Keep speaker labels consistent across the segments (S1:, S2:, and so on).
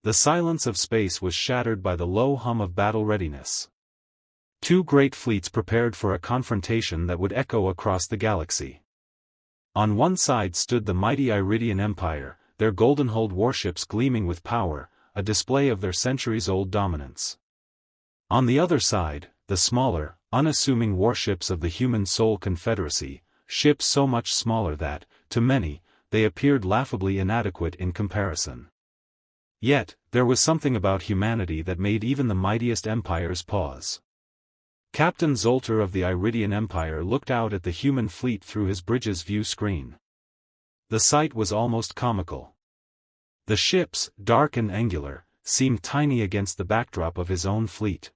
S1: The silence of space was shattered by the low hum of battle readiness. Two great fleets prepared for a confrontation that would echo across the galaxy. On one side stood the mighty Iridian Empire, their golden-hulled warships gleaming with power, a display of their centuries-old dominance. On the other side, the smaller, unassuming warships of the Human Soul Confederacy, ships so much smaller that, to many, they appeared laughably inadequate in comparison. Yet, there was something about humanity that made even the mightiest empires pause. Captain Zoltar of the Iridian Empire looked out at the human fleet through his bridge's view screen. The sight was almost comical. The ships, dark and angular, seemed tiny against the backdrop of his own fleet.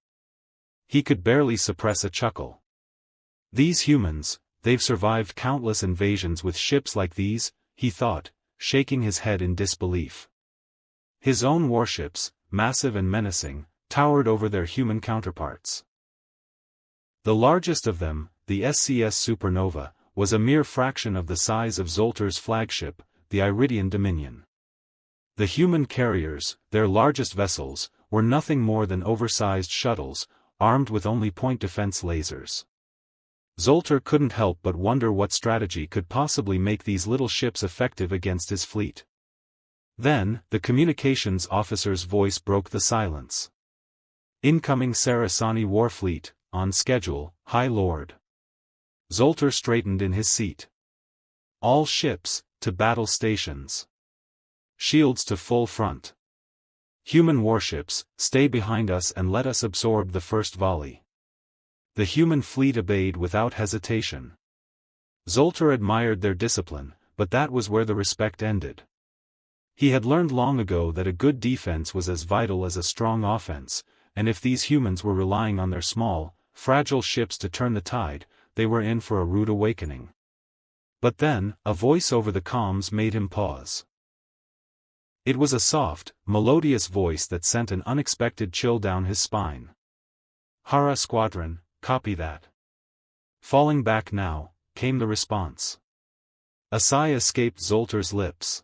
S1: He could barely suppress a chuckle. These humans, they've survived countless invasions with ships like these, he thought, shaking his head in disbelief. His own warships, massive and menacing, towered over their human counterparts. The largest of them, the SCS Supernova, was a mere fraction of the size of Zoltar's flagship, the Iridian Dominion. The human carriers, their largest vessels, were nothing more than oversized shuttles, armed with only point defense lasers. Zoltar couldn't help but wonder what strategy could possibly make these little ships effective against his fleet. Then, the communications officer's voice broke the silence. "Incoming Sarasani war fleet, on schedule, High Lord." Zoltar straightened in his seat. "All ships, to battle stations. Shields to full front. Human warships, stay behind us and let us absorb the first volley." The human fleet obeyed without hesitation. Zoltar admired their discipline, but that was where the respect ended. He had learned long ago that a good defense was as vital as a strong offense, and if these humans were relying on their small, fragile ships to turn the tide, they were in for a rude awakening. But then, a voice over the comms made him pause. It was a soft, melodious voice that sent an unexpected chill down his spine. "Hara Squadron, copy that." "Falling back now," came the response. A sigh escaped Zoltar's lips.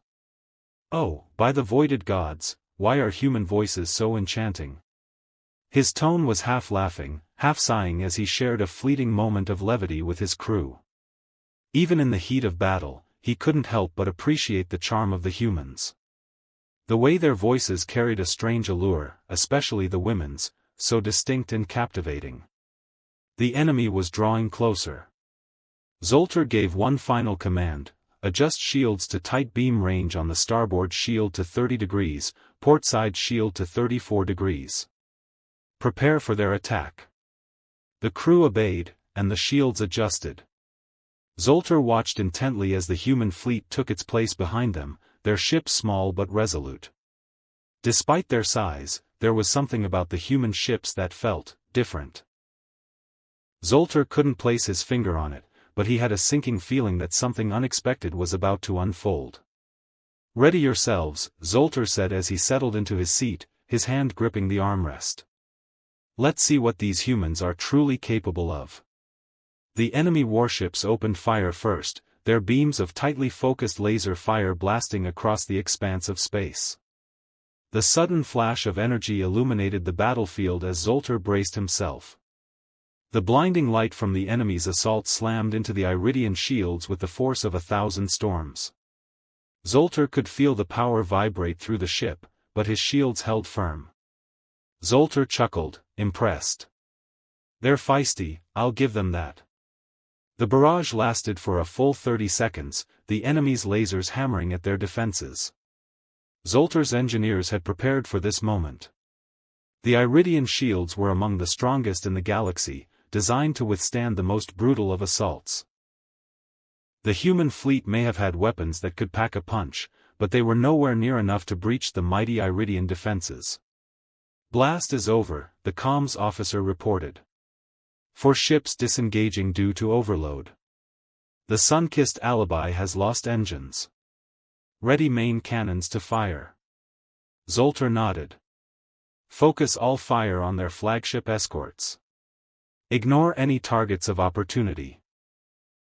S1: "Oh, by the voided gods, why are human voices so enchanting?" His tone was half laughing, half sighing as he shared a fleeting moment of levity with his crew. Even in the heat of battle, he couldn't help but appreciate the charm of the humans. The way their voices carried a strange allure, especially the women's, so distinct and captivating. The enemy was drawing closer. Zoltar gave one final command: adjust shields to tight beam range on the starboard shield to 30 degrees, portside shield to 34 degrees. Prepare for their attack. The crew obeyed, and the shields adjusted. Zoltar watched intently as the human fleet took its place behind them, their ships small but resolute. Despite their size, there was something about the human ships that felt different. Zoltar couldn't place his finger on it, but he had a sinking feeling that something unexpected was about to unfold. "Ready yourselves," Zoltar said as he settled into his seat, his hand gripping the armrest. "Let's see what these humans are truly capable of." The enemy warships opened fire first, their beams of tightly focused laser fire blasting across the expanse of space. The sudden flash of energy illuminated the battlefield as Zoltar braced himself. The blinding light from the enemy's assault slammed into the Iridian shields with the force of 1,000 storms. Zoltar could feel the power vibrate through the ship, but his shields held firm. Zoltar chuckled, impressed. "They're feisty, I'll give them that." The barrage lasted for a full 30 seconds, the enemy's lasers hammering at their defenses. Zoltar's engineers had prepared for this moment. The Iridian shields were among the strongest in the galaxy, designed to withstand the most brutal of assaults. The human fleet may have had weapons that could pack a punch, but they were nowhere near enough to breach the mighty Iridian defenses. "Blast is over," the comms officer reported. "For ships disengaging due to overload. The sun-kissed Alibi has lost engines. Ready main cannons to fire." Zoltar nodded. "Focus all fire on their flagship escorts. Ignore any targets of opportunity.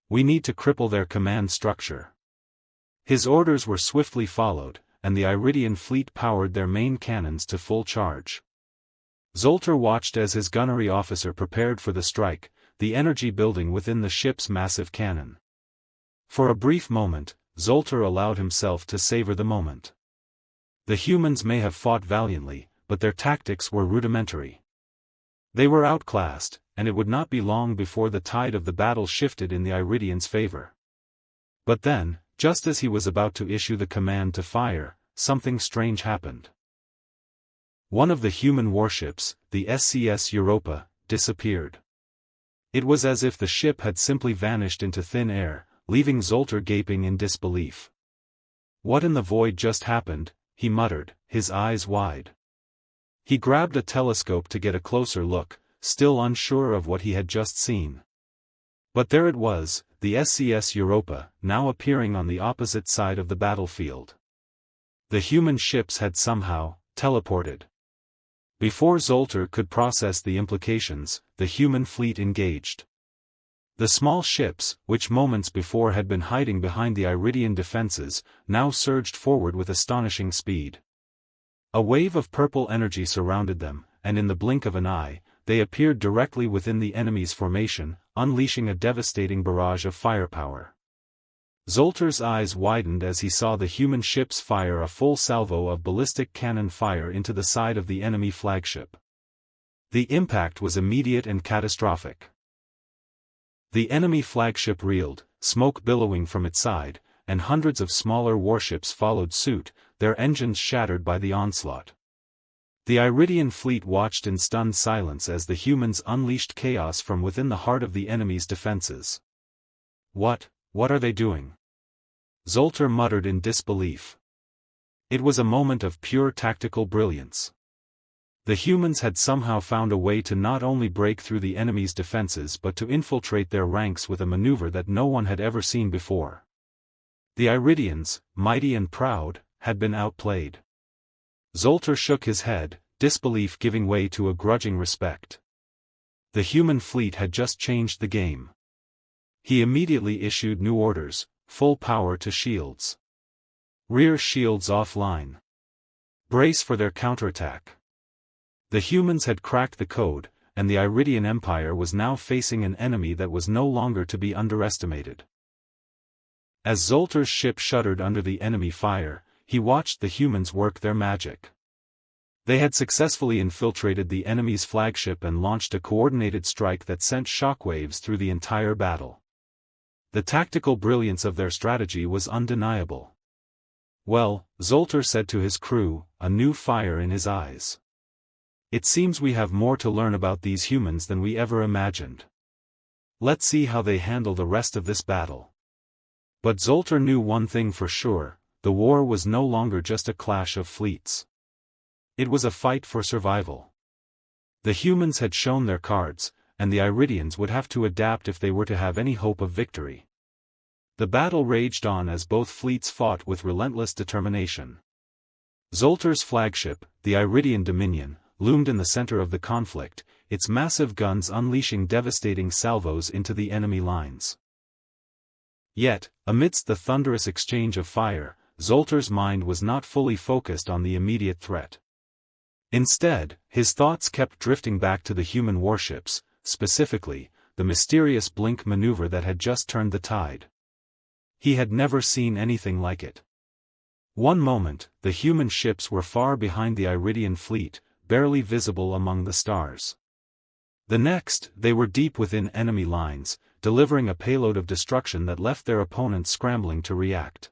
S1: We need to cripple their command structure." His orders were swiftly followed, and the Iridian fleet powered their main cannons to full charge. Zoltar watched as his gunnery officer prepared for the strike, the energy building within the ship's massive cannon. For a brief moment, Zoltar allowed himself to savor the moment. The humans may have fought valiantly, but their tactics were rudimentary. They were outclassed, and it would not be long before the tide of the battle shifted in the Iridians' favor. But then, just as he was about to issue the command to fire, something strange happened. One of the human warships, the SCS Europa, disappeared. It was as if the ship had simply vanished into thin air, leaving Zoltar gaping in disbelief. "What in the void just happened?" he muttered, his eyes wide. He grabbed a telescope to get a closer look, still unsure of what he had just seen. But there it was, the SCS Europa, now appearing on the opposite side of the battlefield. The human ships had somehow teleported. Before Zoltar could process the implications, the human fleet engaged. The small ships, which moments before had been hiding behind the Iridian defenses, now surged forward with astonishing speed. A wave of purple energy surrounded them, and in the blink of an eye, they appeared directly within the enemy's formation, unleashing a devastating barrage of firepower. Zoltar's eyes widened as he saw the human ships fire a full salvo of ballistic cannon fire into the side of the enemy flagship. The impact was immediate and catastrophic. The enemy flagship reeled, smoke billowing from its side, and hundreds of smaller warships followed suit, their engines shattered by the onslaught. The Iridian fleet watched in stunned silence as the humans unleashed chaos from within the heart of the enemy's defenses. What are they doing?" Zoltar muttered in disbelief. It was a moment of pure tactical brilliance. The humans had somehow found a way to not only break through the enemy's defenses but to infiltrate their ranks with a maneuver that no one had ever seen before. The Iridians, mighty and proud, had been outplayed. Zoltar shook his head, disbelief giving way to a grudging respect. The human fleet had just changed the game. He immediately issued new orders: full power to shields. Rear shields offline. Brace for their counterattack. The humans had cracked the code, and the Iridian Empire was now facing an enemy that was no longer to be underestimated. As Zoltar's ship shuddered under the enemy fire, he watched the humans work their magic. They had successfully infiltrated the enemy's flagship and launched a coordinated strike that sent shockwaves through the entire battle. The tactical brilliance of their strategy was undeniable. "Well," Zoltar said to his crew, a new fire in his eyes. "It seems we have more to learn about these humans than we ever imagined. Let's see how they handle the rest of this battle." But Zoltar knew one thing for sure: the war was no longer just a clash of fleets. It was a fight for survival. The humans had shown their cards, and the Iridians would have to adapt if they were to have any hope of victory. The battle raged on as both fleets fought with relentless determination. Zoltar's flagship, the Iridian Dominion, loomed in the center of the conflict, its massive guns unleashing devastating salvos into the enemy lines. Yet, amidst the thunderous exchange of fire, Zoltar's mind was not fully focused on the immediate threat. Instead, his thoughts kept drifting back to the human warships, specifically, the mysterious blink maneuver that had just turned the tide. He had never seen anything like it. One moment, the human ships were far behind the Iridian fleet, barely visible among the stars. The next, they were deep within enemy lines, delivering a payload of destruction that left their opponents scrambling to react.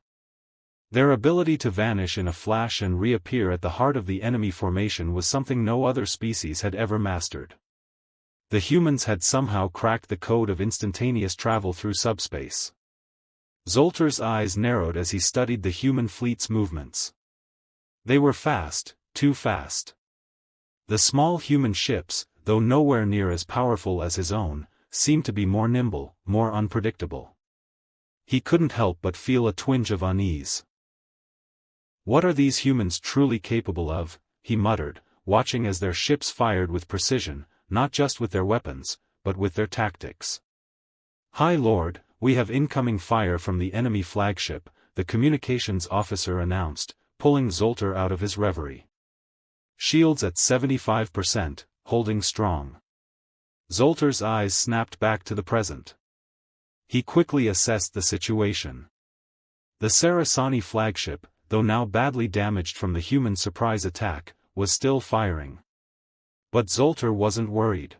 S1: Their ability to vanish in a flash and reappear at the heart of the enemy formation was something no other species had ever mastered. The humans had somehow cracked the code of instantaneous travel through subspace. Zoltar's eyes narrowed as he studied the human fleet's movements. They were fast, too fast. The small human ships, though nowhere near as powerful as his own, seemed to be more nimble, more unpredictable. He couldn't help but feel a twinge of unease. "What are these humans truly capable of?" he muttered, watching as their ships fired with precision, not just with their weapons, but with their tactics. "High Lord, we have incoming fire from the enemy flagship," the communications officer announced, pulling Zoltar out of his reverie. Shields at 75%, holding strong. Zoltar's eyes snapped back to the present. He quickly assessed the situation. The Sarasani flagship, though now badly damaged from the human surprise attack, was still firing. But Zoltar wasn't worried.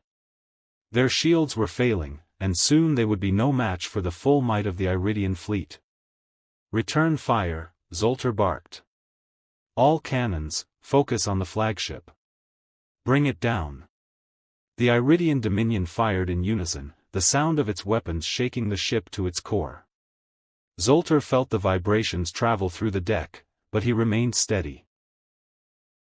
S1: Their shields were failing, and soon they would be no match for the full might of the Iridian fleet. "Return fire," Zoltar barked. "All cannons, focus on the flagship. Bring it down." The Iridian Dominion fired in unison, the sound of its weapons shaking the ship to its core. Zoltar felt the vibrations travel through the deck, but he remained steady.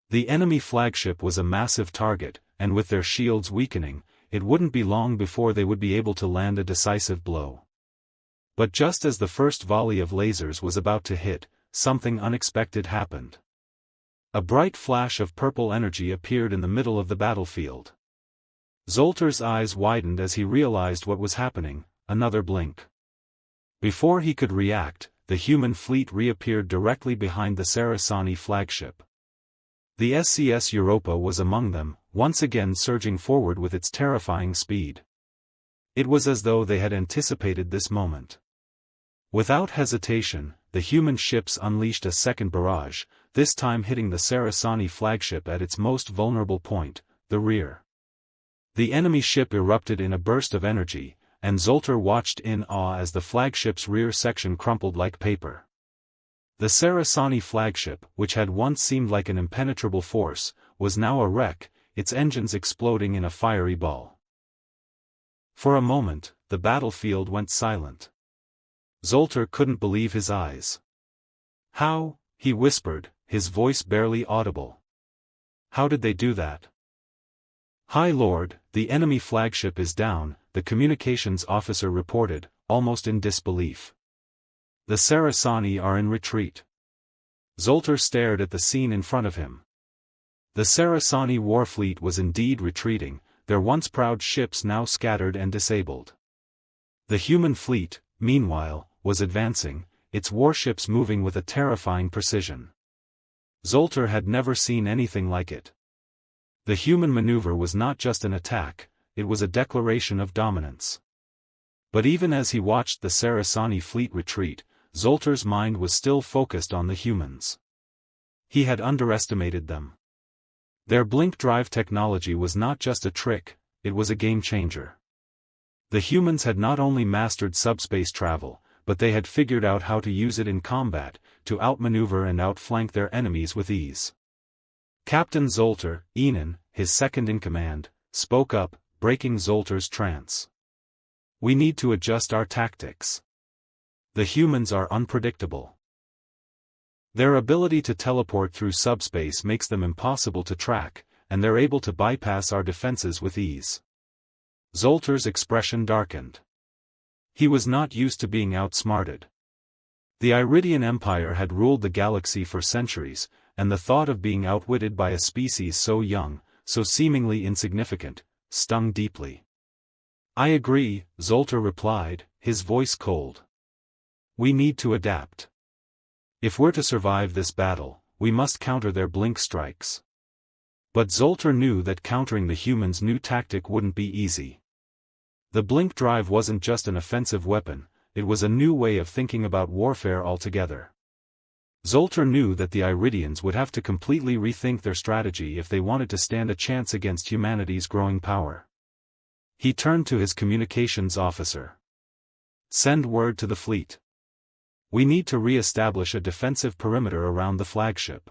S1: The enemy flagship was a massive target, and with their shields weakening, it wouldn't be long before they would be able to land a decisive blow. But just as the first volley of lasers was about to hit, something unexpected happened. A bright flash of purple energy appeared in the middle of the battlefield. Zoltar's eyes widened as he realized what was happening. Another blink. Before he could react, the human fleet reappeared directly behind the Sarasani flagship. The SCS Europa was among them, once again surging forward with its terrifying speed. It was as though they had anticipated this moment. Without hesitation, the human ships unleashed a second barrage, this time hitting the Sarasani flagship at its most vulnerable point, the rear. The enemy ship erupted in a burst of energy, and Zoltar watched in awe as the flagship's rear section crumpled like paper. The Sarasani flagship, which had once seemed like an impenetrable force, was now a wreck, its engines exploding in a fiery ball. For a moment, the battlefield went silent. Zoltar couldn't believe his eyes. "How?" he whispered, his voice barely audible. "How did they do that?" "High Lord, the enemy flagship is down," the communications officer reported, almost in disbelief. "The Sarasani are in retreat." Zoltar stared at the scene in front of him. The Sarasani warfleet was indeed retreating, their once proud ships now scattered and disabled. The human fleet, meanwhile, was advancing, its warships moving with a terrifying precision. Zoltar had never seen anything like it. The human maneuver was not just an attack, it was a declaration of dominance. But even as he watched the Sarasani fleet retreat, Zoltar's mind was still focused on the humans. He had underestimated them. Their blink drive technology was not just a trick, it was a game-changer. The humans had not only mastered subspace travel, but they had figured out how to use it in combat, to outmaneuver and outflank their enemies with ease. Captain Zoltar, Enan, his second-in-command, spoke up, breaking Zoltar's trance. "We need to adjust our tactics. The humans are unpredictable. Their ability to teleport through subspace makes them impossible to track, and they're able to bypass our defenses with ease." Zoltar's expression darkened. He was not used to being outsmarted. The Iridian Empire had ruled the galaxy for centuries, and the thought of being outwitted by a species so young, so seemingly insignificant, stung deeply. "I agree," Zoltar replied, his voice cold. "We need to adapt. If we're to survive this battle, we must counter their blink strikes." But Zoltar knew that countering the humans' new tactic wouldn't be easy. The blink drive wasn't just an offensive weapon, it was a new way of thinking about warfare altogether. Zoltar knew that the Iridians would have to completely rethink their strategy if they wanted to stand a chance against humanity's growing power. He turned to his communications officer. "Send word to the fleet. We need to re-establish a defensive perimeter around the flagship.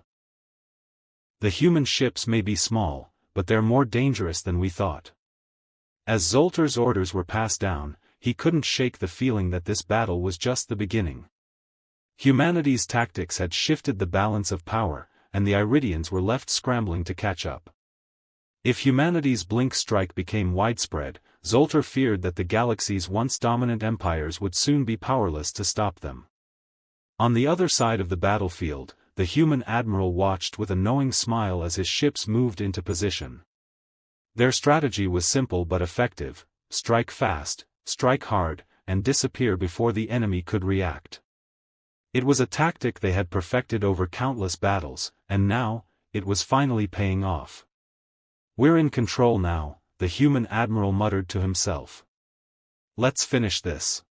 S1: The human ships may be small, but they're more dangerous than we thought." As Zoltar's orders were passed down, he couldn't shake the feeling that this battle was just the beginning. Humanity's tactics had shifted the balance of power, and the Iridians were left scrambling to catch up. If humanity's blink strike became widespread, Zoltar feared that the galaxy's once dominant empires would soon be powerless to stop them. On the other side of the battlefield, the human admiral watched with a knowing smile as his ships moved into position. Their strategy was simple but effective: strike fast, strike hard, and disappear before the enemy could react. It was a tactic they had perfected over countless battles, and now, it was finally paying off. "We're in control now," the human admiral muttered to himself. "Let's finish this."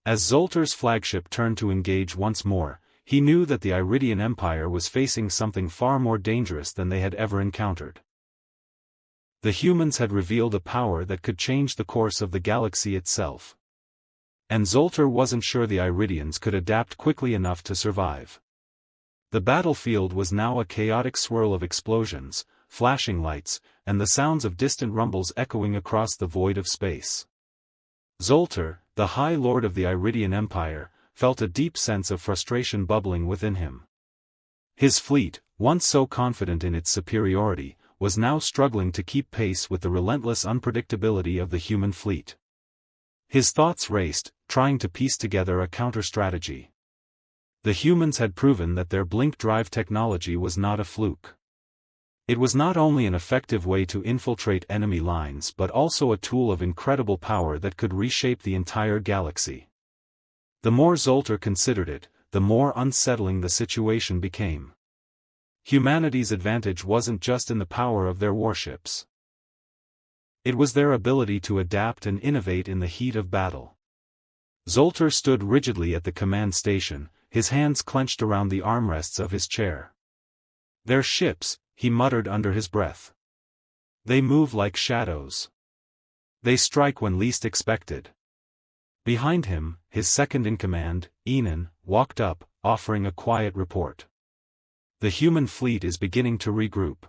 S1: As Zoltar's flagship turned to engage once more, he knew that the Iridian Empire was facing something far more dangerous than they had ever encountered. The humans had revealed a power that could change the course of the galaxy itself. And Zoltar wasn't sure the Iridians could adapt quickly enough to survive. The battlefield was now a chaotic swirl of explosions, flashing lights, and the sounds of distant rumbles echoing across the void of space. Zoltar, the High Lord of the Iridian Empire, felt a deep sense of frustration bubbling within him. His fleet, once so confident in its superiority, was now struggling to keep pace with the relentless unpredictability of the human fleet. His thoughts raced, trying to piece together a counter-strategy. The humans had proven that their blink drive technology was not a fluke. It was not only an effective way to infiltrate enemy lines but also a tool of incredible power that could reshape the entire galaxy. The more Zoltar considered it, the more unsettling the situation became. Humanity's advantage wasn't just in the power of their warships. It was their ability to adapt and innovate in the heat of battle. Zoltar stood rigidly at the command station, his hands clenched around the armrests of his chair. "They're ships," he muttered under his breath. "They move like shadows. They strike when least expected." Behind him, his second-in-command, Enan, walked up, offering a quiet report. "The human fleet is beginning to regroup.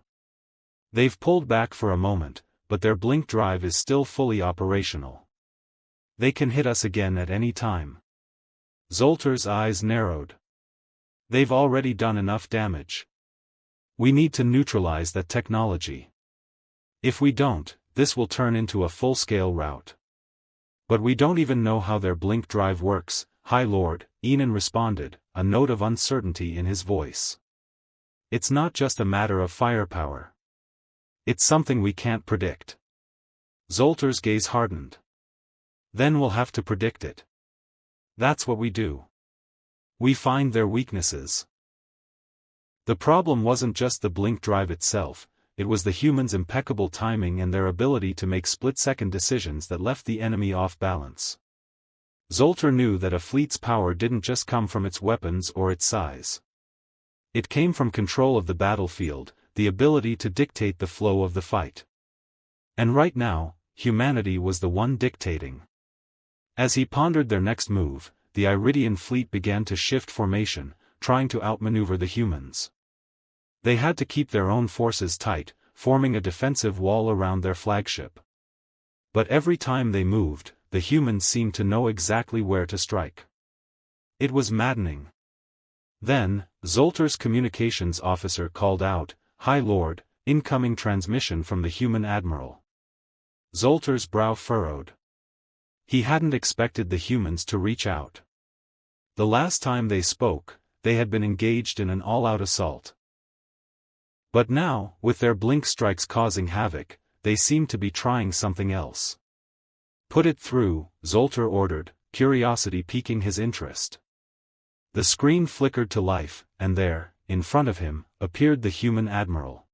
S1: They've pulled back for a moment, but their blink drive is still fully operational. They can hit us again at any time." Zoltar's eyes narrowed. "They've already done enough damage. We need to neutralize that technology. If we don't, this will turn into a full-scale rout." "But we don't even know how their blink drive works, High Lord," Enan responded, a note of uncertainty in his voice. "It's not just a matter of firepower. It's something we can't predict." Zoltar's gaze hardened. "Then we'll have to predict it. That's what we do. We find their weaknesses." The problem wasn't just the blink drive itself, it was the humans' impeccable timing and their ability to make split-second decisions that left the enemy off balance. Zoltar knew that a fleet's power didn't just come from its weapons or its size. It came from control of the battlefield, the ability to dictate the flow of the fight. And right now, humanity was the one dictating. As he pondered their next move, the Iridian fleet began to shift formation, trying to outmaneuver the humans. They had to keep their own forces tight, forming a defensive wall around their flagship. But every time they moved, the humans seemed to know exactly where to strike. It was maddening. Then, Zoltar's communications officer called out, "High Lord, incoming transmission from the human admiral." Zoltar's brow furrowed. He hadn't expected the humans to reach out. The last time they spoke, they had been engaged in an all-out assault. But now, with their blink strikes causing havoc, they seemed to be trying something else. "Put it through," Zoltar ordered, curiosity piquing his interest. The screen flickered to life, and there, in front of him, appeared the human admiral.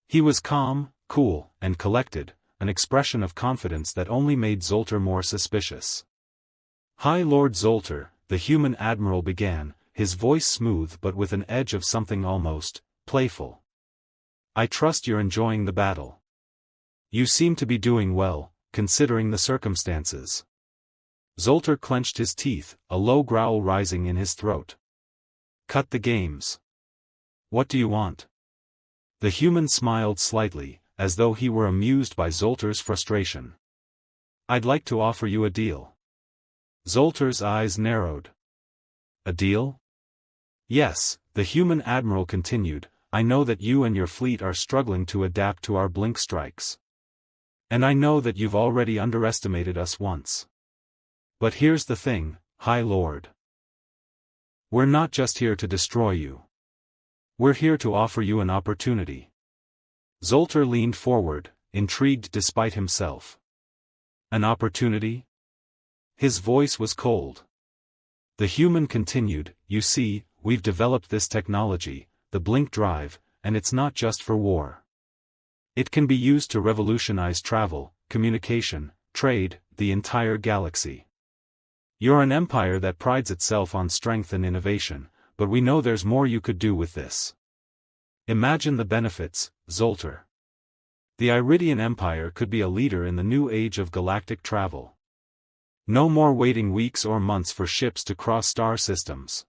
S1: He was calm, cool, and collected, an expression of confidence that only made Zoltar more suspicious. "High Lord Zoltar," the human admiral began, his voice smooth but with an edge of something almost playful. "I trust you're enjoying the battle. You seem to be doing well, considering the circumstances." Zoltar clenched his teeth, a low growl rising in his throat. "Cut the games. What do you want?" The human smiled slightly, as though he were amused by Zoltar's frustration. "I'd like to offer you a deal." Zoltar's eyes narrowed. "A deal?" "Yes," the human admiral continued, "I know that you and your fleet are struggling to adapt to our blink strikes. And I know that you've already underestimated us once. But here's the thing, High Lord. We're not just here to destroy you. We're here to offer you an opportunity." Zoltar leaned forward, intrigued despite himself. "An opportunity?" His voice was cold. The human continued, you see, we've developed this technology, the blink drive, and it's not just for war. It can be used to revolutionize travel, communication, trade, the entire galaxy. You're an empire that prides itself on strength and innovation, but we know there's more you could do with this. Imagine the benefits, Zoltar. The Iridian Empire could be a leader in the new age of galactic travel. No more waiting weeks or months for ships to cross star systems.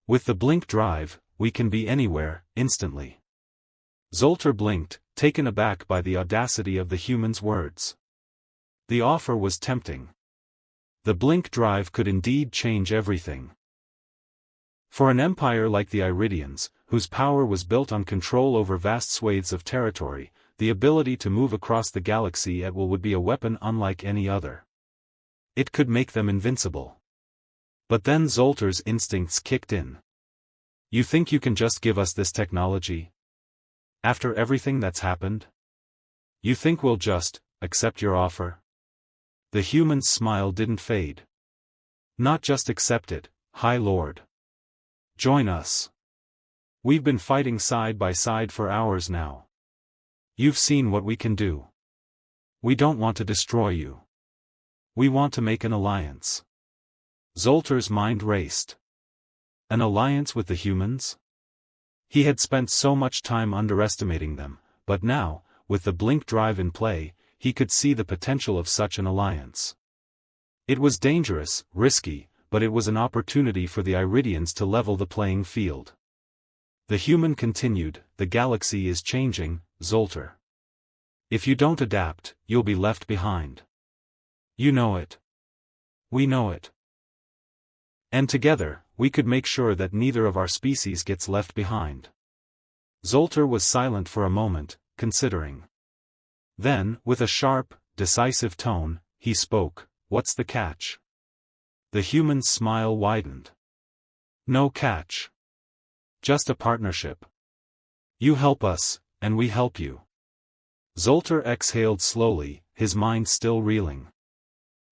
S1: With the blink drive, we can be anywhere, instantly. Zoltar blinked, taken aback by the audacity of the human's words. The offer was tempting. The blink drive could indeed change everything. For an empire like the Iridians, whose power was built on control over vast swathes of territory, the ability to move across the galaxy at will would be a weapon unlike any other. It could make them invincible. But then Zoltar's instincts kicked in. You think you can just give us this technology? After everything that's happened? You think we'll just accept your offer? The human's smile didn't fade. Not just accept it, High Lord. Join us. We've been fighting side by side for hours now. You've seen what we can do. We don't want to destroy you. We want to make an alliance. Zoltar's mind raced. An alliance with the humans? He had spent so much time underestimating them, but now, with the blink drive in play, he could see the potential of such an alliance. It was dangerous, risky, but it was an opportunity for the Iridians to level the playing field. The human continued, the galaxy is changing, Zoltar. If you don't adapt, you'll be left behind. You know it. We know it. And together, we could make sure that neither of our species gets left behind. Zoltar was silent for a moment, considering. Then, with a sharp, decisive tone, he spoke, what's the catch? The human's smile widened. No catch. Just a partnership. You help us, and we help you. Zoltar exhaled slowly, his mind still reeling.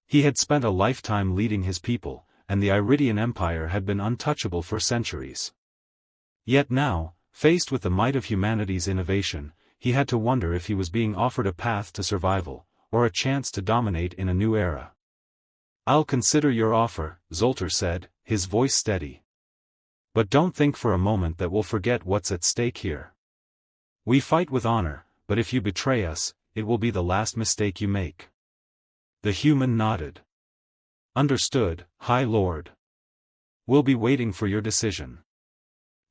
S1: He had spent a lifetime leading his people, and the Iridian Empire had been untouchable for centuries. Yet now, faced with the might of humanity's innovation, he had to wonder if he was being offered a path to survival, or a chance to dominate in a new era. I'll consider your offer, Zoltar said, his voice steady. But don't think for a moment that we'll forget what's at stake here. We fight with honor, but if you betray us, it will be the last mistake you make. The human nodded. Understood, High Lord. We'll be waiting for your decision.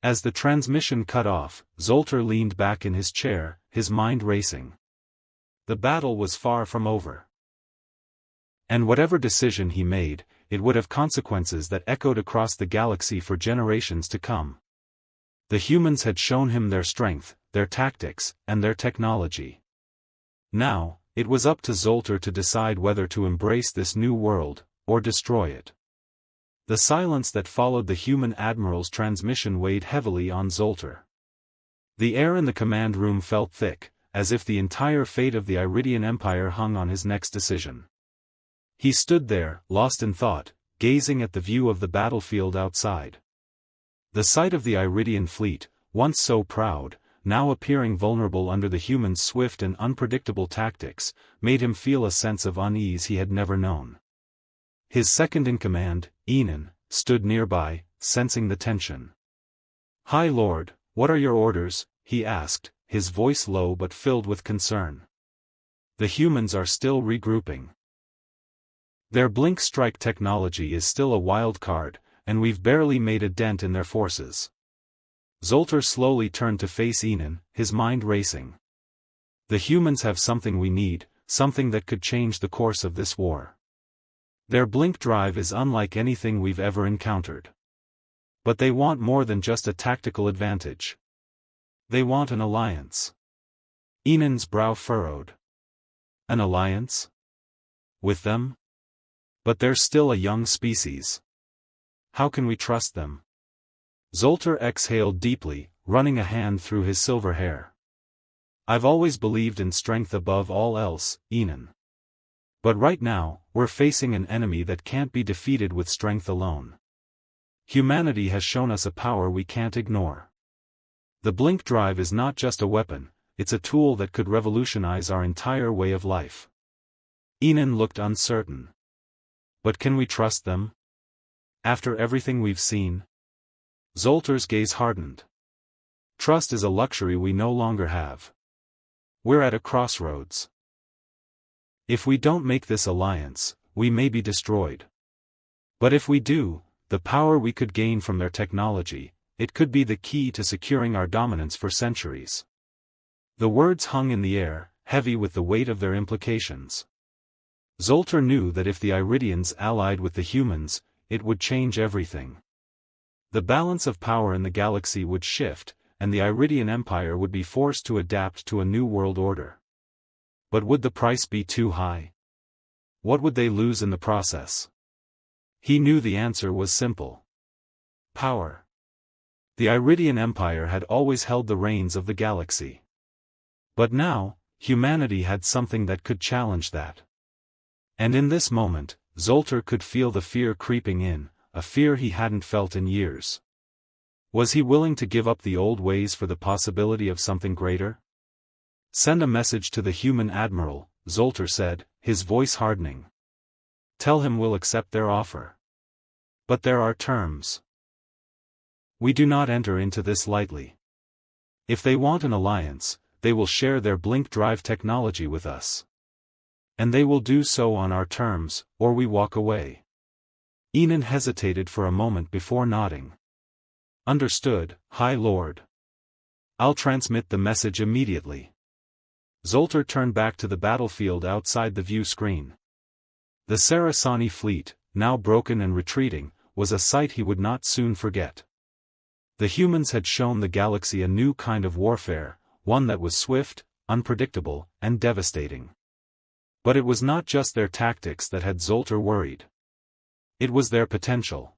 S1: As the transmission cut off, Zoltar leaned back in his chair, his mind racing. The battle was far from over. And whatever decision he made, it would have consequences that echoed across the galaxy for generations to come. The humans had shown him their strength, their tactics, and their technology. Now, it was up to Zoltar to decide whether to embrace this new world, or destroy it. The silence that followed the human admiral's transmission weighed heavily on Zoltar. The air in the command room felt thick, as if the entire fate of the Iridian Empire hung on his next decision. He stood there, lost in thought, gazing at the view of the battlefield outside. The sight of the Iridian fleet, once so proud, now appearing vulnerable under the humans' swift and unpredictable tactics, made him feel a sense of unease he had never known. His second-in-command, Enan, stood nearby, sensing the tension. High Lord, what are your orders? He asked, his voice low but filled with concern. The humans are still regrouping. Their blink strike technology is still a wild card, and we've barely made a dent in their forces. Zoltar slowly turned to face Enan, his mind racing. The humans have something we need, something that could change the course of this war. Their blink drive is unlike anything we've ever encountered. But they want more than just a tactical advantage. They want an alliance. Enan's brow furrowed. An alliance? With them? But they're still a young species. How can we trust them? Zoltar exhaled deeply, running a hand through his silver hair. I've always believed in strength above all else, Enan. But right now, we're facing an enemy that can't be defeated with strength alone. humanity has shown us a power we can't ignore. The blink drive is not just a weapon, it's a tool that could revolutionize our entire way of life. Enan looked uncertain. But can we trust them? After everything we've seen? Zoltar's gaze hardened. Trust is a luxury we no longer have. We're at a crossroads. If we don't make this alliance, we may be destroyed. But if we do, the power we could gain from their technology, it could be the key to securing our dominance for centuries. The words hung in the air, heavy with the weight of their implications. Zoltar knew that if the Iridians allied with the humans, it would change everything. The balance of power in the galaxy would shift, and the Iridian Empire would be forced to adapt to a new world order. But would the price be too high? What would they lose in the process? He knew the answer was simple. Power. The Iridian Empire had always held the reins of the galaxy. But now, humanity had something that could challenge that. And in this moment, Zoltar could feel the fear creeping in, a fear he hadn't felt in years. Was he willing to give up the old ways for the possibility of something greater? Send a message to the human admiral, Zoltar said, his voice hardening. Tell him we'll accept their offer. But there are terms. We do not enter into this lightly. If they want an alliance, they will share their blink drive technology with us. And they will do so on our terms, or we walk away. Enan hesitated for a moment before nodding. Understood, High Lord. I'll transmit the message immediately. Zoltar turned back to the battlefield outside the view screen. The Sarasani fleet, now broken and retreating, was a sight he would not soon forget. The humans had shown the galaxy a new kind of warfare, one that was swift, unpredictable, and devastating. But it was not just their tactics that had Zoltar worried. It was their potential.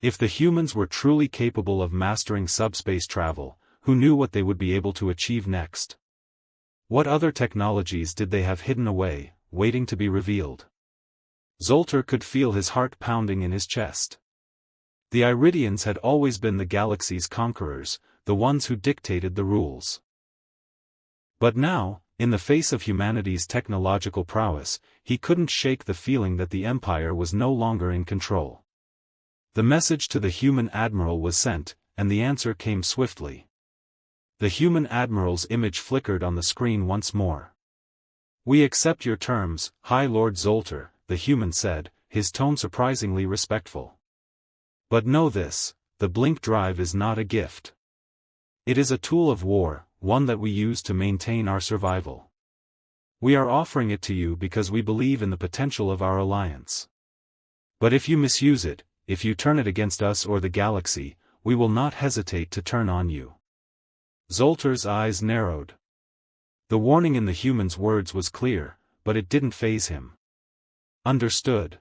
S1: If the humans were truly capable of mastering subspace travel, who knew what they would be able to achieve next? What other technologies did they have hidden away, waiting to be revealed? Zoltar could feel his heart pounding in his chest. The Iridians had always been the galaxy's conquerors, the ones who dictated the rules. But now, in the face of humanity's technological prowess, he couldn't shake the feeling that the Empire was no longer in control. The message to the human admiral was sent, and the answer came swiftly. The human admiral's image flickered on the screen once more. We accept your terms, High Lord Zoltar, the human said, his tone surprisingly respectful. But know this, the blink drive is not a gift. It is a tool of war, one that we use to maintain our survival. We are offering it to you because we believe in the potential of our alliance. But if you misuse it, if you turn it against us or the galaxy, we will not hesitate to turn on you. Zoltar's eyes narrowed. The warning in the human's words was clear, but it didn't faze him. Understood.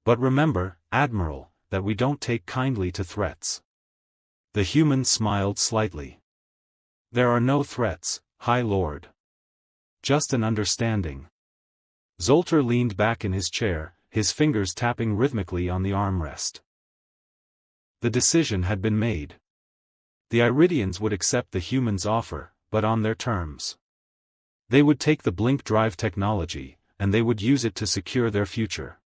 S1: But remember, Admiral, that we don't take kindly to threats. The human smiled slightly. There are no threats, High Lord. Just an understanding. Zoltar leaned back in his chair, his fingers tapping rhythmically on the armrest. The decision had been made. The Iridians would accept the humans' offer, but on their terms. They would take the blink drive technology, and they would use it to secure their future.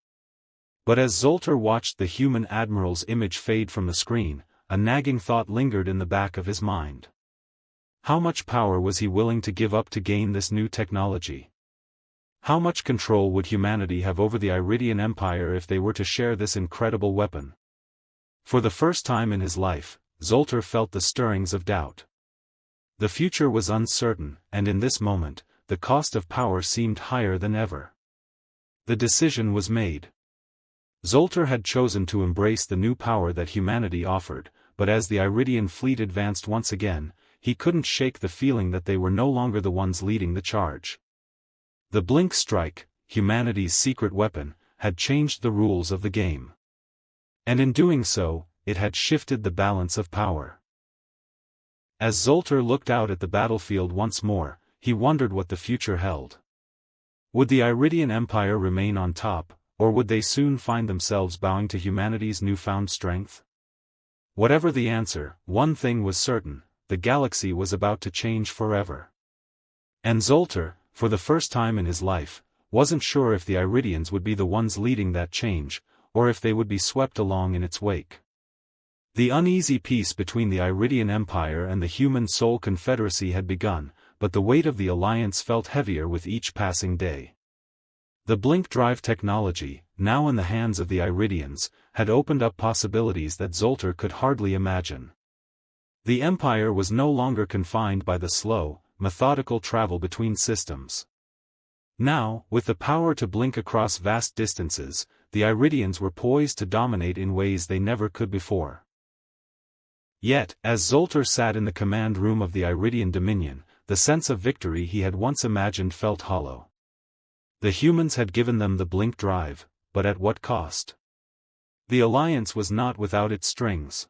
S1: But as Zoltar watched the human admiral's image fade from the screen, a nagging thought lingered in the back of his mind. How much power was he willing to give up to gain this new technology? How much control would humanity have over the Iridian Empire if they were to share this incredible weapon? For the first time in his life, Zoltar felt the stirrings of doubt. The future was uncertain, and in this moment, the cost of power seemed higher than ever. The decision was made. Zoltar had chosen to embrace the new power that humanity offered, but as the Iridian fleet advanced once again, he couldn't shake the feeling that they were no longer the ones leading the charge. The blink strike, humanity's secret weapon, had changed the rules of the game. And in doing so, it had shifted the balance of power. As Zoltar looked out at the battlefield once more, he wondered what the future held. Would the Iridian Empire remain on top, or would they soon find themselves bowing to humanity's newfound strength? Whatever the answer, one thing was certain: the galaxy was about to change forever. And Zoltar, for the first time in his life, wasn't sure if the Iridians would be the ones leading that change, or if they would be swept along in its wake. The uneasy peace between the Iridian Empire and the Human Soul Confederacy had begun, but the weight of the alliance felt heavier with each passing day. The blink drive technology, now in the hands of the Iridians, had opened up possibilities that Zoltar could hardly imagine. The Empire was no longer confined by the slow, methodical travel between systems. Now, with the power to blink across vast distances, the Iridians were poised to dominate in ways they never could before. Yet, as Zoltar sat in the command room of the Iridian Dominion, the sense of victory he had once imagined felt hollow. The humans had given them the blink drive, but at what cost? The alliance was not without its strings.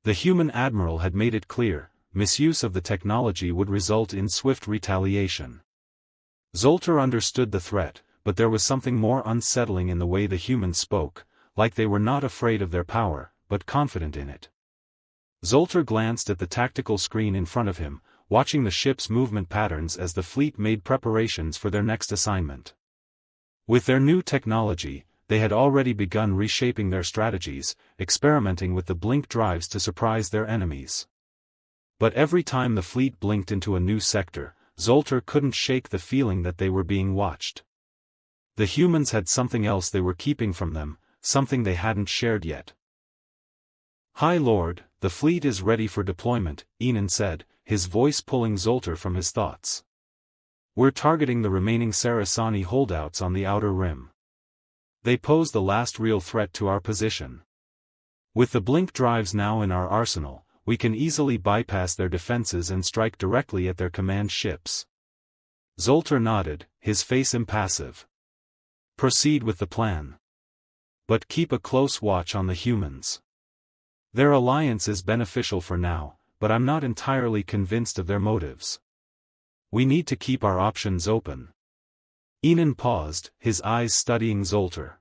S1: The human admiral had made it clear: misuse of the technology would result in swift retaliation. Zoltar understood the threat, but there was something more unsettling in the way the humans spoke, like they were not afraid of their power, but confident in it. Zoltar glanced at the tactical screen in front of him, watching the ship's movement patterns as the fleet made preparations for their next assignment. With their new technology, they had already begun reshaping their strategies, experimenting with the blink drives to surprise their enemies. But every time the fleet blinked into a new sector, Zoltar couldn't shake the feeling that they were being watched. The humans had something else they were keeping from them, something they hadn't shared yet. "High Lord, the fleet is ready for deployment," Enan said, his voice pulling Zoltar from his thoughts. "We're targeting the remaining Sarasani holdouts on the outer rim. They pose the last real threat to our position. With the blink drives now in our arsenal, we can easily bypass their defenses and strike directly at their command ships." Zoltar nodded, his face impassive. "Proceed with the plan. But keep a close watch on the humans. Their alliance is beneficial for now, but I'm not entirely convinced of their motives. We need to keep our options open." Enan paused, his eyes studying Zoltar.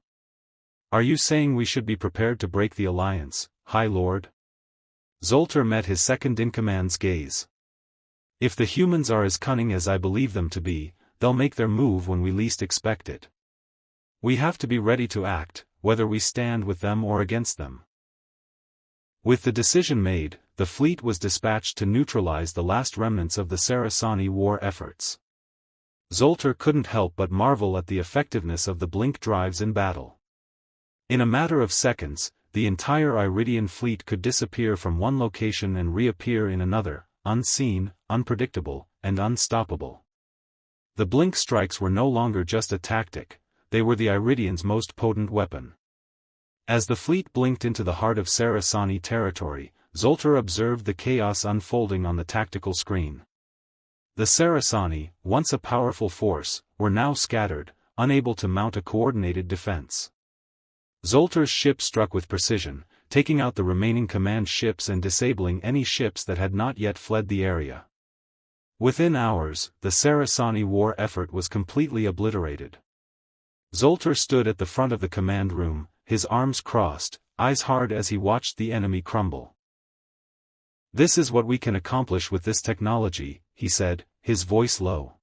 S1: "Are you saying we should be prepared to break the alliance, High Lord?" Zoltar met his second-in-command's gaze. "If the humans are as cunning as I believe them to be, they'll make their move when we least expect it. We have to be ready to act, whether we stand with them or against them." With the decision made, the fleet was dispatched to neutralize the last remnants of the Sarasani war efforts. Zoltar couldn't help but marvel at the effectiveness of the blink drives in battle. In a matter of seconds, the entire Iridian fleet could disappear from one location and reappear in another, unseen, unpredictable, and unstoppable. The blink strikes were no longer just a tactic, they were the Iridians' most potent weapon. As the fleet blinked into the heart of Sarasani territory, Zoltar observed the chaos unfolding on the tactical screen. The Sarasani, once a powerful force, were now scattered, unable to mount a coordinated defense. Zoltar's ship struck with precision, taking out the remaining command ships and disabling any ships that had not yet fled the area. Within hours, the Sarasani war effort was completely obliterated. Zoltar stood at the front of the command room, his arms crossed, eyes hard as he watched the enemy crumble. "This is what we can accomplish with this technology," he said, his voice low.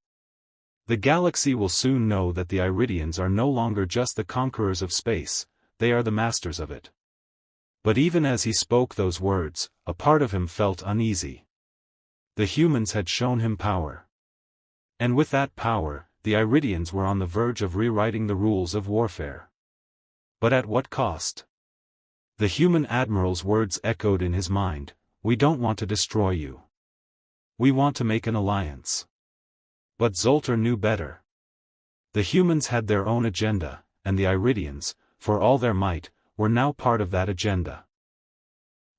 S1: "The galaxy will soon know that the Iridians are no longer just the conquerors of space, they are the masters of it." But even as he spoke those words, a part of him felt uneasy. The humans had shown him power. And with that power, the Iridians were on the verge of rewriting the rules of warfare. But at what cost? The human admiral's words echoed in his mind: "We don't want to destroy you. We want to make an alliance." But Zoltar knew better. The humans had their own agenda, and the Iridians, for all their might, were now part of that agenda.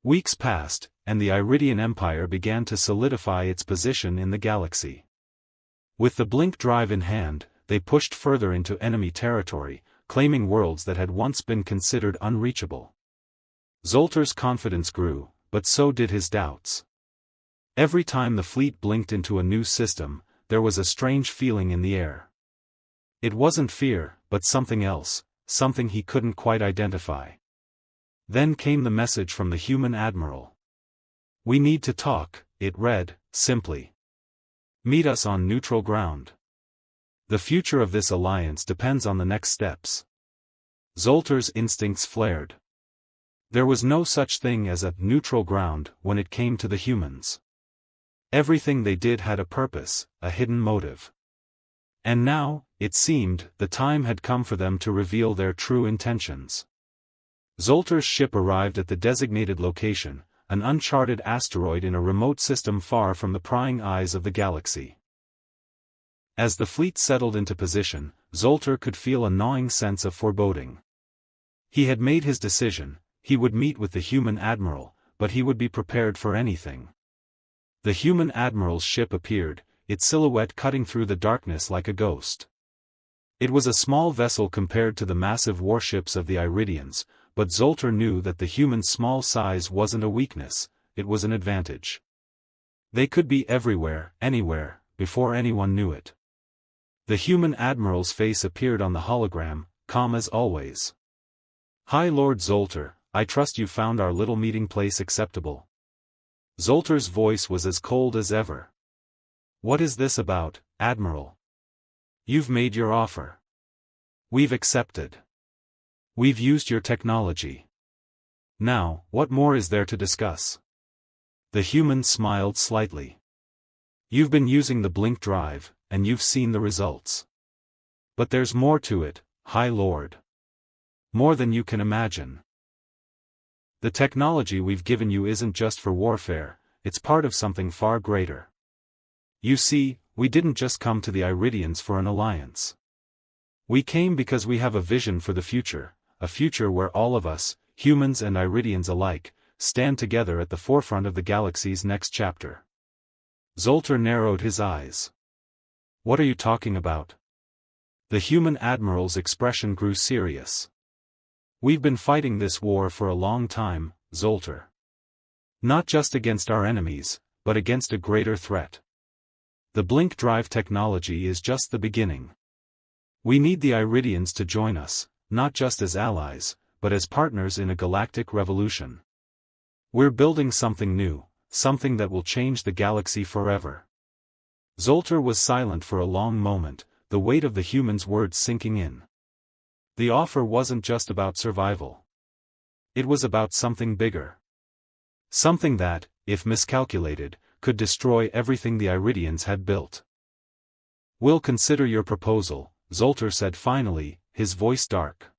S1: Weeks passed, and the Iridian Empire began to solidify its position in the galaxy. With the blink drive in hand, they pushed further into enemy territory, claiming worlds that had once been considered unreachable. Zoltar's confidence grew, but so did his doubts. Every time the fleet blinked into a new system, there was a strange feeling in the air. It wasn't fear, but something else, something he couldn't quite identify. Then came the message from the human admiral. "We need to talk," it read, simply. "Meet us on neutral ground. The future of this alliance depends on the next steps." Zoltar's instincts flared. There was no such thing as a neutral ground when it came to the humans. Everything they did had a purpose, a hidden motive. And now, it seemed, the time had come for them to reveal their true intentions. Zoltar's ship arrived at the designated location, an uncharted asteroid in a remote system far from the prying eyes of the galaxy. As the fleet settled into position, Zoltar could feel a gnawing sense of foreboding. He had made his decision. He would meet with the human admiral, but he would be prepared for anything. The human admiral's ship appeared, its silhouette cutting through the darkness like a ghost. It was a small vessel compared to the massive warships of the Iridians, but Zoltar knew that the human's small size wasn't a weakness, it was an advantage. They could be everywhere, anywhere, before anyone knew it. The human admiral's face appeared on the hologram, calm as always. "Hi Lord Zoltar, I trust you found our little meeting place acceptable." Zoltar's voice was as cold as ever. "What is this about, Admiral? You've made your offer. We've accepted. We've used your technology. Now, what more is there to discuss?" The human smiled slightly. "You've been using the blink drive, and you've seen the results. But there's more to it, High Lord. More than you can imagine. The technology we've given you isn't just for warfare, it's part of something far greater. You see, we didn't just come to the Iridians for an alliance. We came because we have a vision for the future, a future where all of us, humans and Iridians alike, stand together at the forefront of the galaxy's next chapter." Zoltar narrowed his eyes. "What are you talking about?" The human admiral's expression grew serious. "We've been fighting this war for a long time, Zoltar. Not just against our enemies, but against a greater threat. The blink drive technology is just the beginning. We need the Iridians to join us, not just as allies, but as partners in a galactic revolution. We're building something new, something that will change the galaxy forever." Zoltar was silent for a long moment, the weight of the human's words sinking in. The offer wasn't just about survival. It was about something bigger. Something that, if miscalculated, could destroy everything the Iridians had built. "We'll consider your proposal," Zoltar said finally, his voice dark.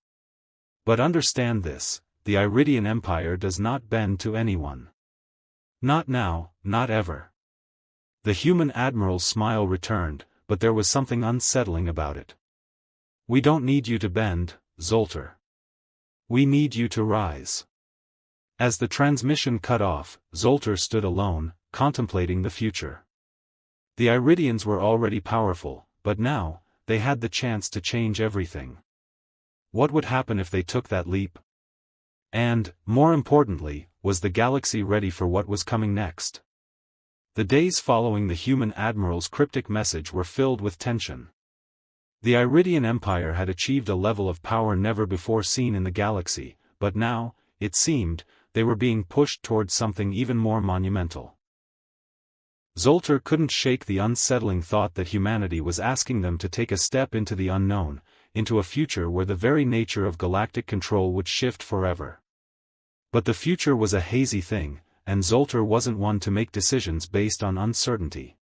S1: "But understand this, the Iridian Empire does not bend to anyone. Not now, not ever." The human admiral's smile returned, but there was something unsettling about it. "We don't need you to bend, Zoltar. We need you to rise." As the transmission cut off, Zoltar stood alone, contemplating the future. The Iridians were already powerful, but now, they had the chance to change everything. What would happen if they took that leap? And, more importantly, was the galaxy ready for what was coming next? The days following the human admiral's cryptic message were filled with tension. The Iridian Empire had achieved a level of power never before seen in the galaxy, but now, it seemed, they were being pushed towards something even more monumental. Zoltar couldn't shake the unsettling thought that humanity was asking them to take a step into the unknown, into a future where the very nature of galactic control would shift forever. But the future was a hazy thing, and Zoltar wasn't one to make decisions based on uncertainty.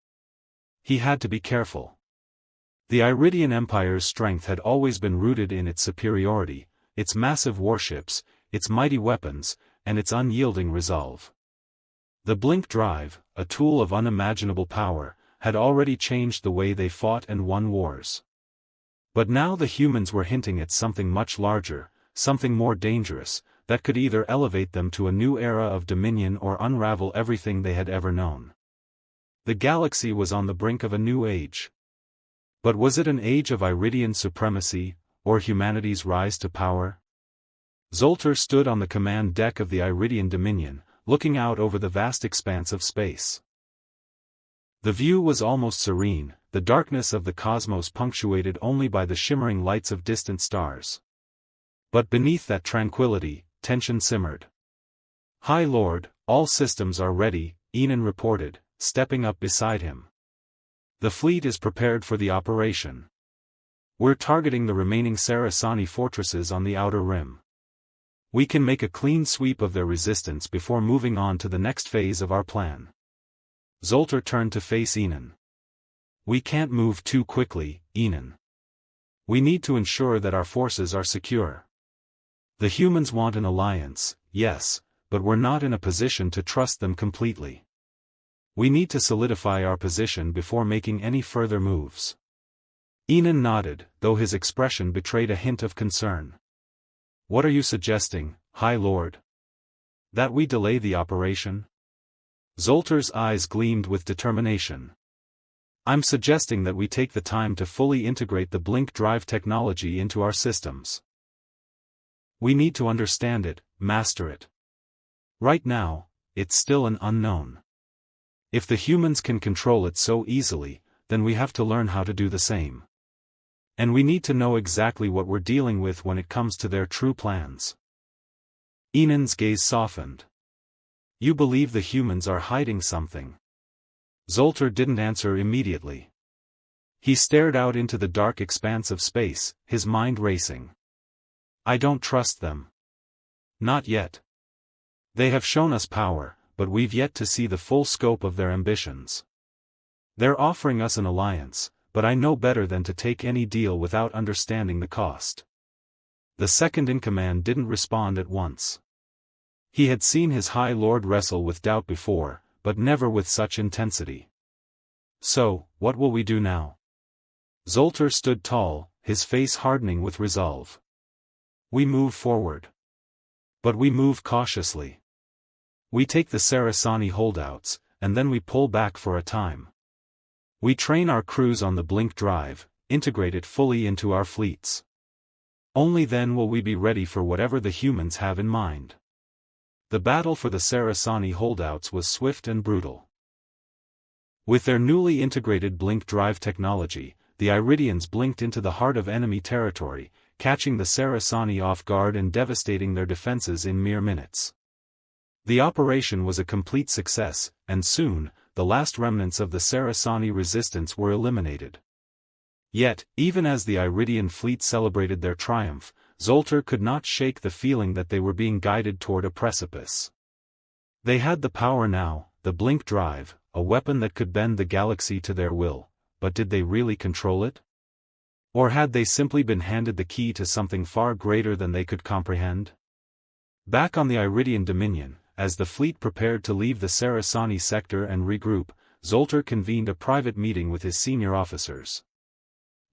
S1: He had to be careful. The Iridian Empire's strength had always been rooted in its superiority, its massive warships, its mighty weapons, and its unyielding resolve. The blink drive, a tool of unimaginable power, had already changed the way they fought and won wars. But now the humans were hinting at something much larger, something more dangerous, that could either elevate them to a new era of dominion or unravel everything they had ever known. The galaxy was on the brink of a new age. But was it an age of Iridian supremacy, or humanity's rise to power? Zoltar stood on the command deck of the Iridian Dominion, looking out over the vast expanse of space. The view was almost serene, the darkness of the cosmos punctuated only by the shimmering lights of distant stars. But beneath that tranquility, tension simmered. "High Lord, all systems are ready," Enan reported, stepping up beside him. "The fleet is prepared for the operation. We're targeting the remaining Sarasani fortresses on the outer rim. We can make a clean sweep of their resistance before moving on to the next phase of our plan." Zoltar turned to face Enan. "We can't move too quickly, Enan. We need to ensure that our forces are secure. The humans want an alliance, yes, but we're not in a position to trust them completely. We need to solidify our position before making any further moves." Enan nodded, though his expression betrayed a hint of concern. "What are you suggesting, High Lord? That we delay the operation?" Zoltar's eyes gleamed with determination. "I'm suggesting that we take the time to fully integrate the blink drive technology into our systems. We need to understand it, master it. Right now, it's still an unknown. If the humans can control it so easily, then we have to learn how to do the same. And we need to know exactly what we're dealing with when it comes to their true plans." Enan's gaze softened. "You believe the humans are hiding something?" Zoltar didn't answer immediately. He stared out into the dark expanse of space, his mind racing. "I don't trust them. Not yet. They have shown us power, but we've yet to see the full scope of their ambitions. They're offering us an alliance, but I know better than to take any deal without understanding the cost." The second-in-command didn't respond at once. He had seen his High Lord wrestle with doubt before, but never with such intensity. "So, what will we do now?" Zoltar stood tall, his face hardening with resolve. "We move forward. But we move cautiously. We take the Sarasani holdouts, and then we pull back for a time. We train our crews on the blink drive, integrate it fully into our fleets. Only then will we be ready for whatever the humans have in mind." The battle for the Sarasani holdouts was swift and brutal. With their newly integrated blink drive technology, the Iridians blinked into the heart of enemy territory, catching the Sarasani off guard and devastating their defenses in mere minutes. The operation was a complete success, and soon, the last remnants of the Sarasani resistance were eliminated. Yet, even as the Iridian fleet celebrated their triumph, Zoltar could not shake the feeling that they were being guided toward a precipice. They had the power now, the blink drive, a weapon that could bend the galaxy to their will, but did they really control it? Or had they simply been handed the key to something far greater than they could comprehend? Back on the Iridian Dominion, as the fleet prepared to leave the Sarasani sector and regroup, Zoltar convened a private meeting with his senior officers.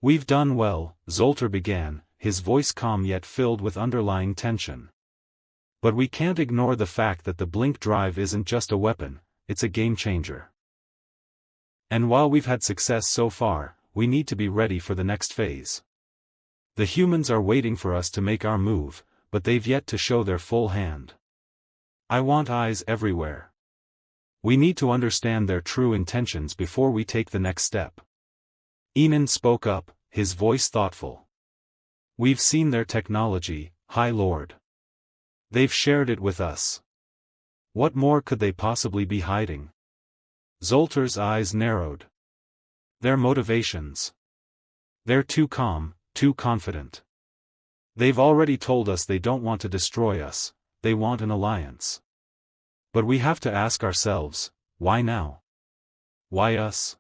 S1: "We've done well," Zoltar began, his voice calm yet filled with underlying tension. "But we can't ignore the fact that the blink drive isn't just a weapon, it's a game changer. And while we've had success so far, we need to be ready for the next phase. The humans are waiting for us to make our move, but they've yet to show their full hand. I want eyes everywhere. We need to understand their true intentions before we take the next step." Enan spoke up, his voice thoughtful. "We've seen their technology, High Lord. They've shared it with us. What more could they possibly be hiding?" Zoltar's eyes narrowed. "Their motivations. They're too calm, too confident. They've already told us they don't want to destroy us, they want an alliance. But we have to ask ourselves, why now? Why us?"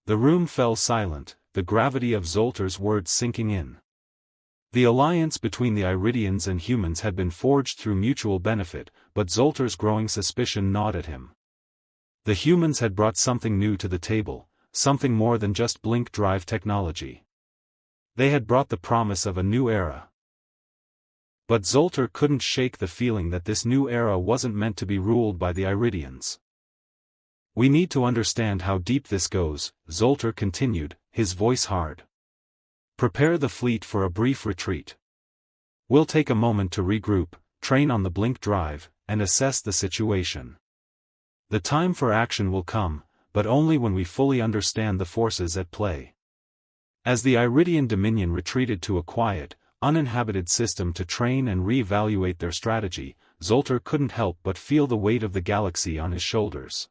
S1: The room fell silent, the gravity of Zoltar's words sinking in. The alliance between the Iridians and humans had been forged through mutual benefit, but Zoltar's growing suspicion gnawed at him. The humans had brought something new to the table, something more than just blink drive technology. They had brought the promise of a new era. But Zoltar couldn't shake the feeling that this new era wasn't meant to be ruled by the Iridians. "We need to understand how deep this goes," Zoltar continued, his voice hard. "Prepare the fleet for a brief retreat. We'll take a moment to regroup, train on the blink drive, and assess the situation. The time for action will come, but only when we fully understand the forces at play." As the Iridian Dominion retreated to a quiet, uninhabited system to train and re-evaluate their strategy, Zoltar couldn't help but feel the weight of the galaxy on his shoulders.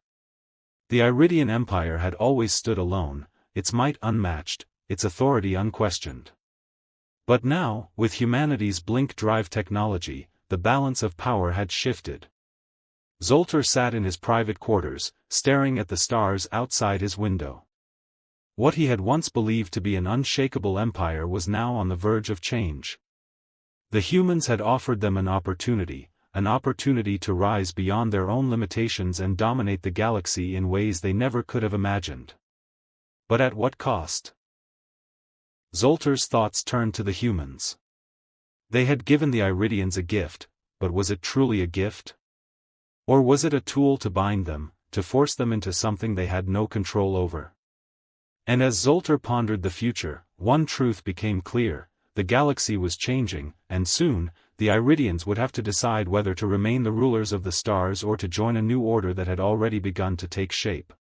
S1: The Iridian Empire had always stood alone, its might unmatched, its authority unquestioned. But now, with humanity's blink drive technology, the balance of power had shifted. Zoltar sat in his private quarters, staring at the stars outside his window. What he had once believed to be an unshakable empire was now on the verge of change. The humans had offered them an opportunity to rise beyond their own limitations and dominate the galaxy in ways they never could have imagined. But at what cost? Zoltar's thoughts turned to the humans. They had given the Iridians a gift, but was it truly a gift? Or was it a tool to bind them, to force them into something they had no control over? And as Zoltar pondered the future, one truth became clear: the galaxy was changing, and soon, the Iridians would have to decide whether to remain the rulers of the stars or to join a new order that had already begun to take shape.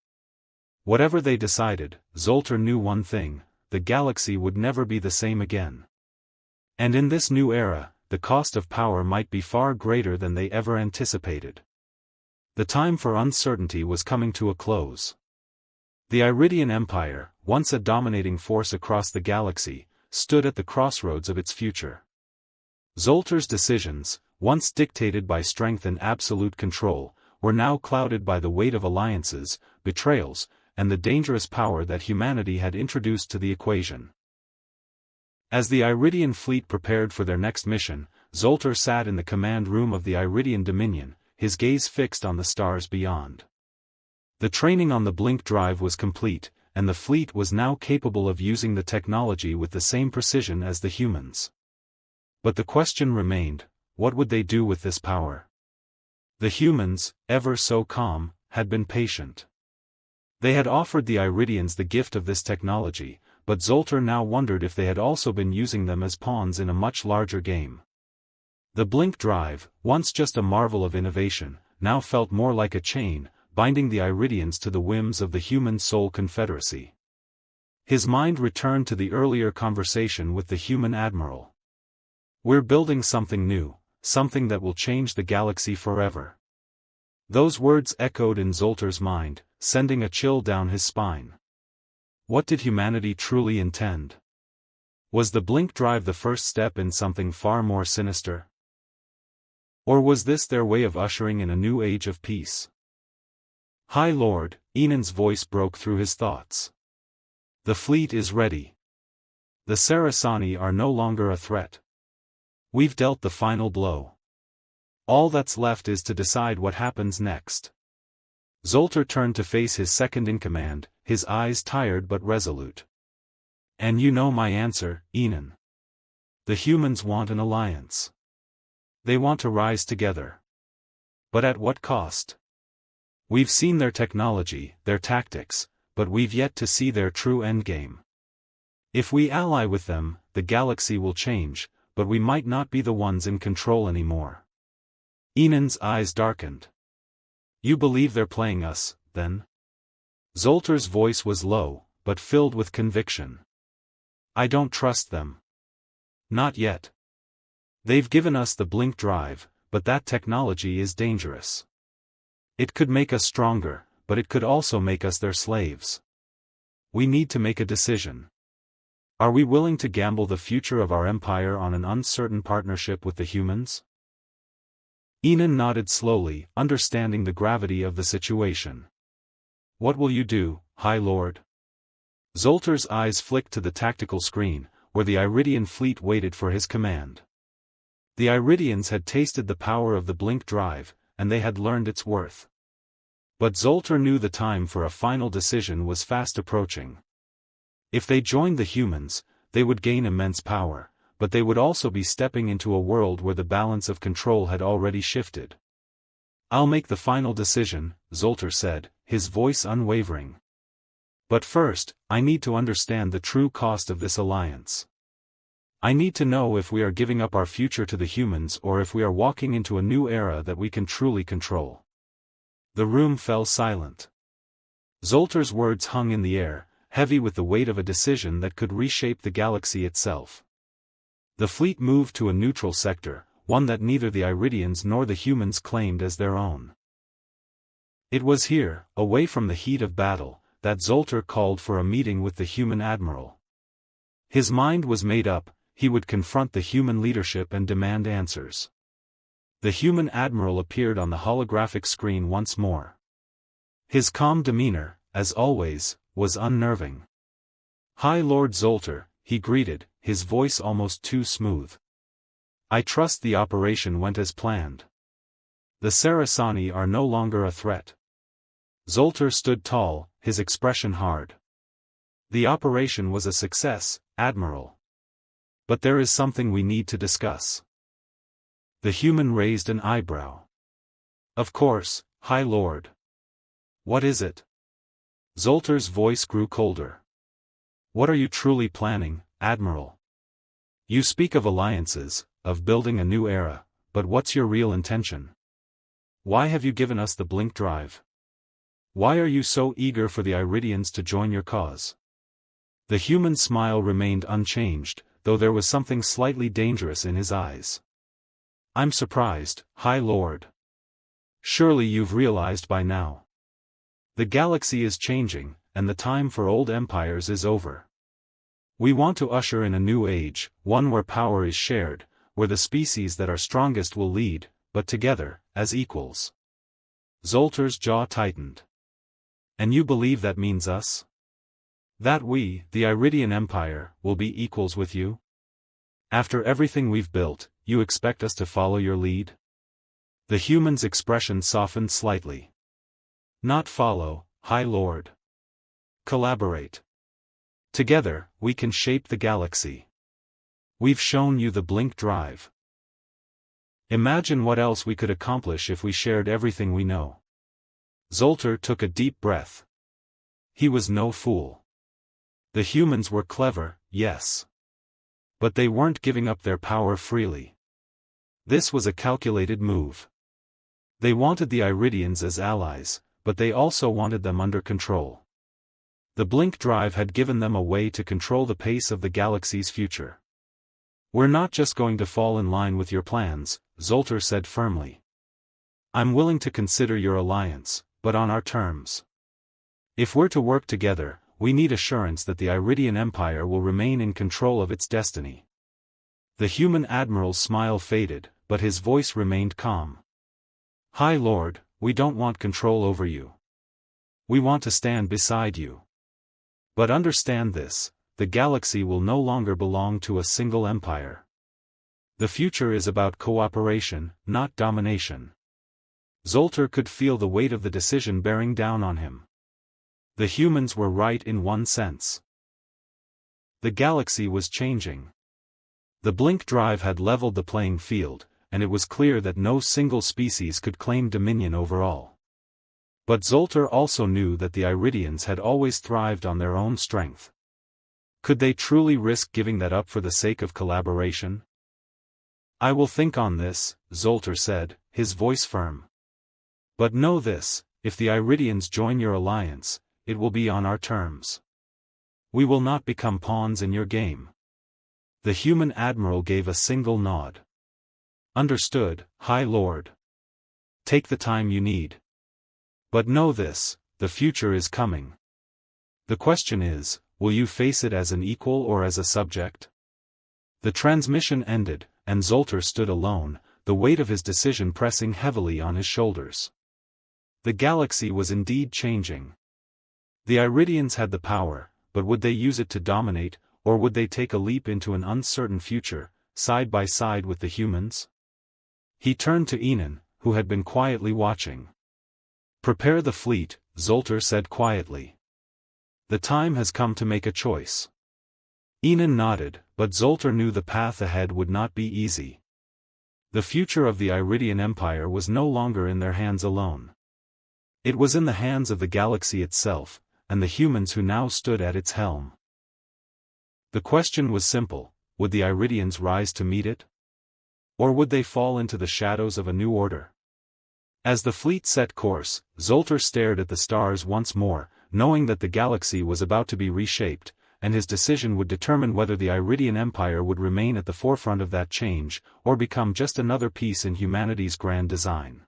S1: Whatever they decided, Zoltar knew one thing: the galaxy would never be the same again. And in this new era, the cost of power might be far greater than they ever anticipated. The time for uncertainty was coming to a close. The Iridian Empire, once a dominating force across the galaxy, stood at the crossroads of its future. Zoltar's decisions, once dictated by strength and absolute control, were now clouded by the weight of alliances, betrayals, and the dangerous power that humanity had introduced to the equation. As the Iridian fleet prepared for their next mission, Zoltar sat in the command room of the Iridian Dominion, his gaze fixed on the stars beyond. The training on the blink drive was complete, and the fleet was now capable of using the technology with the same precision as the humans. But the question remained: what would they do with this power? The humans, ever so calm, had been patient. They had offered the Iridians the gift of this technology, but Zoltar now wondered if they had also been using them as pawns in a much larger game. The blink drive, once just a marvel of innovation, now felt more like a chain, binding the Iridians to the whims of the human soul confederacy. His mind returned to the earlier conversation with the human admiral. "We're building something new, something that will change the galaxy forever." Those words echoed in Zoltar's mind, sending a chill down his spine. What did humanity truly intend? Was the blink drive the first step in something far more sinister? Or was this their way of ushering in a new age of peace? "High Lord," Enan's voice broke through his thoughts. "The fleet is ready. The Saraceni are no longer a threat. We've dealt the final blow. All that's left is to decide what happens next." Zoltar turned to face his second-in-command, his eyes tired but resolute. "And you know my answer, Enan. The humans want an alliance. They want to rise together. But at what cost? We've seen their technology, their tactics, but we've yet to see their true endgame. If we ally with them, the galaxy will change, but we might not be the ones in control anymore." Enan's eyes darkened. "You believe they're playing us, then?" Zoltar's voice was low, but filled with conviction. "I don't trust them. Not yet. They've given us the blink drive, but that technology is dangerous. It could make us stronger, but it could also make us their slaves. We need to make a decision. Are we willing to gamble the future of our empire on an uncertain partnership with the humans?" Enan nodded slowly, understanding the gravity of the situation. "What will you do, High Lord?" Zoltar's eyes flicked to the tactical screen, where the Iridian fleet waited for his command. The Iridians had tasted the power of the blink drive, and they had learned its worth. But Zoltar knew the time for a final decision was fast approaching. If they joined the humans, they would gain immense power, but they would also be stepping into a world where the balance of control had already shifted. "I'll make the final decision," Zoltar said, his voice unwavering. "But first, I need to understand the true cost of this alliance. I need to know if we are giving up our future to the humans or if we are walking into a new era that we can truly control." The room fell silent. Zoltar's words hung in the air, heavy with the weight of a decision that could reshape the galaxy itself. The fleet moved to a neutral sector, one that neither the Iridians nor the humans claimed as their own. It was here, away from the heat of battle, that Zoltar called for a meeting with the human admiral. His mind was made up, he would confront the human leadership and demand answers. The human admiral appeared on the holographic screen once more. His calm demeanor, as always, was unnerving. "High Lord Zoltar," he greeted, his voice almost too smooth. "I trust the operation went as planned. The Saraceni are no longer a threat." Zoltar stood tall, his expression hard. "The operation was a success, Admiral. But there is something we need to discuss." The human raised an eyebrow. "Of course, High Lord. What is it?" Zoltar's voice grew colder. "What are you truly planning, Admiral? You speak of alliances, of building a new era, but what's your real intention? Why have you given us the blink drive? Why are you so eager for the Iridians to join your cause?" The human's smile remained unchanged, though there was something slightly dangerous in his eyes. "I'm surprised, High Lord. Surely you've realized by now. The galaxy is changing, and the time for old empires is over. We want to usher in a new age, one where power is shared, where the species that are strongest will lead, but together, as equals." Zoltar's jaw tightened. "And you believe that means us? That we, the Iridian Empire, will be equals with you? After everything we've built, you expect us to follow your lead?" The human's expression softened slightly. "Not follow, High Lord. Collaborate. Together, we can shape the galaxy. We've shown you the blink drive. Imagine what else we could accomplish if we shared everything we know." Zoltar took a deep breath. He was no fool. The humans were clever, yes. But they weren't giving up their power freely. This was a calculated move. They wanted the Iridians as allies, but they also wanted them under control. The blink drive had given them a way to control the pace of the galaxy's future. "We're not just going to fall in line with your plans," Zoltar said firmly. "I'm willing to consider your alliance, but on our terms. If we're to work together, we need assurance that the Iridian Empire will remain in control of its destiny." The human admiral's smile faded, but his voice remained calm. "High Lord, we don't want control over you. We want to stand beside you. But understand this, the galaxy will no longer belong to a single empire. The future is about cooperation, not domination." Zoltar could feel the weight of the decision bearing down on him. The humans were right in one sense. The galaxy was changing. The blink drive had leveled the playing field, and it was clear that no single species could claim dominion over all. But Zoltar also knew that the Iridians had always thrived on their own strength. Could they truly risk giving that up for the sake of collaboration? "I will think on this," Zoltar said, his voice firm. "But know this, if the Iridians join your alliance, it will be on our terms. We will not become pawns in your game." The human admiral gave a single nod. "Understood, High Lord. Take the time you need. But know this, the future is coming. The question is, will you face it as an equal or as a subject?" The transmission ended, and Zoltar stood alone, the weight of his decision pressing heavily on his shoulders. The galaxy was indeed changing. The Iridians had the power, but would they use it to dominate, or would they take a leap into an uncertain future, side by side with the humans? He turned to Enan, who had been quietly watching. "Prepare the fleet," Zoltar said quietly. "The time has come to make a choice." Enan nodded, but Zoltar knew the path ahead would not be easy. The future of the Iridian Empire was no longer in their hands alone. It was in the hands of the galaxy itself, and the humans who now stood at its helm. The question was simple: would the Iridians rise to meet it? Or would they fall into the shadows of a new order? As the fleet set course, Zoltar stared at the stars once more, knowing that the galaxy was about to be reshaped, and his decision would determine whether the Iridian Empire would remain at the forefront of that change, or become just another piece in humanity's grand design.